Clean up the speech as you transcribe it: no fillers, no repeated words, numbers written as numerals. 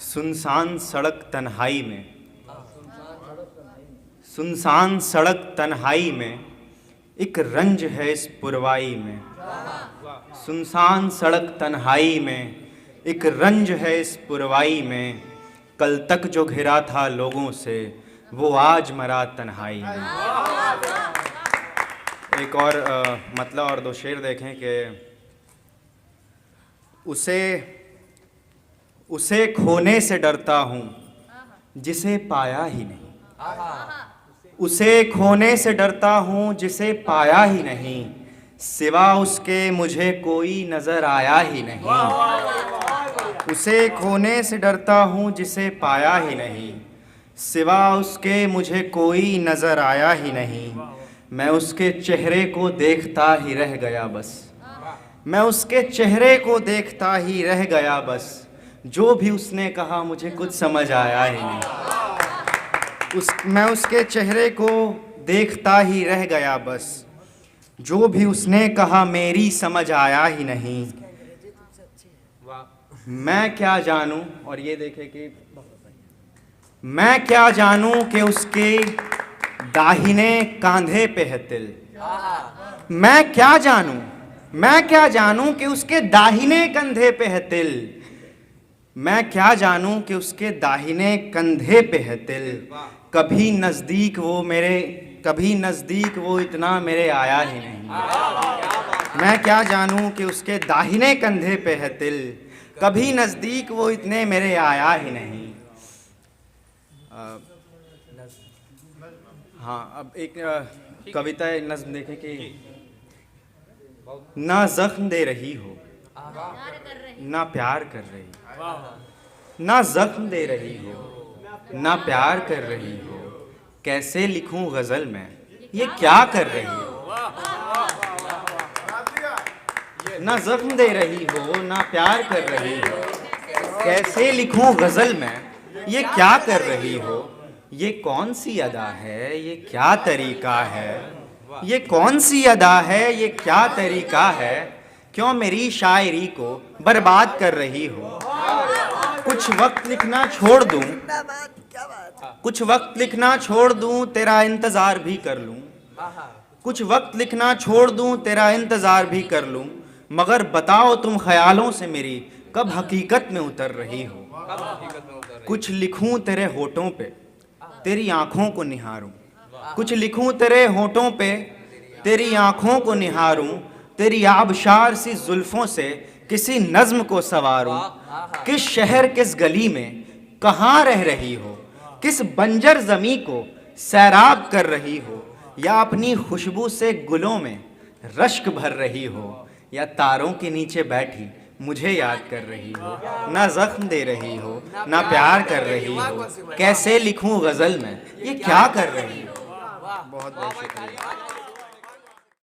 सुनसान सड़क तन्हाई में, सुनसान सड़क तन्हाई में एक रंज है इस पुरवाई में। सुनसान सड़क तन्हाई में एक रंज है इस पुरवाई में। कल तक जो घिरा था लोगों से वो आज मरा तन्हाई में। एक और मतलब और दो शेर देखें कि उसे खोने से डरता हूँ जिसे पाया ही नहीं। उसे खोने से डरता हूँ जिसे पाया ही नहीं। सिवा उसके मुझे कोई नजर आया ही नहीं। उसे खोने से डरता हूँ जिसे पाया ही नहीं। सिवा उसके मुझे कोई नजर आया ही नहीं। मैं उसके चेहरे को देखता ही रह गया बस। मैं उसके चेहरे को देखता ही रह गया बस। जो भी उसने कहा मुझे कुछ समझ आया ही नहीं। मैं उसके चेहरे को देखता ही रह गया बस। जो भी उसने कहा मेरी समझ आया ही नहीं। मैं क्या जानूं, और ये देखे कि मैं क्या जानूं कि उसके दाहिने कांधे पे है तिल। मैं क्या जानूं कि उसके दाहिने कंधे पे है तिल। मैं क्या जानूं कि उसके दाहिने कंधे पे है तिल। कभी नज़दीक वो इतना मेरे आया ही नहीं। मैं क्या जानूं कि उसके दाहिने कंधे पे है तिल। कभी नज़दीक वो इतने मेरे आया ही नहीं। हाँ, अब एक कविता नज़्म देखें कि ना ज़ख्म दे रही हो ना प्यार कर रही हो। ना ज़ख्म दे रही हो ना प्यार कर रही हो। कैसे लिखूं गज़ल में ये क्या कर रही हो। ना ज़ख्म दे रही हो ना प्यार कर रही हो। कैसे लिखूं गज़ल में ये क्या कर रही हो। ये कौन सी अदा है ये क्या तरीका है। ये कौन सी अदा है ये क्या तरीका है। क्यों मेरी शायरी को बर्बाद कर रही हो। कुछ वक्त लिखना छोड़ दूं, कुछ वक्त लिखना छोड़ दूं तेरा इंतज़ार भी कर लूं। कुछ वक्त लिखना छोड़ दूं तेरा इंतज़ार भी कर लूं। मगर बताओ तुम ख्यालों से मेरी कब हकीकत में उतर रही हो। कुछ लिखूं तेरे होठों पे तेरी आँखों को निहारूं। कुछ लिखूं तेरे होठों पे तेरी आँखों को निहारूं। तेरी आबशार सी जुल्फ़ों से किसी नज़्म को सवारूं। किस शहर किस गली में कहाँ रह रही हो। किस बंजर ज़मीं को सैराब कर रही हो। या अपनी खुशबू से गुलों में रश्क भर रही हो। या तारों के नीचे बैठी मुझे याद कर रही हो। ना ज़ख्म दे रही हो ना प्यार कर रही हो। कैसे लिखूं गज़ल में ये क्या कर रही हो। बहुत बहुत शुक्रिया।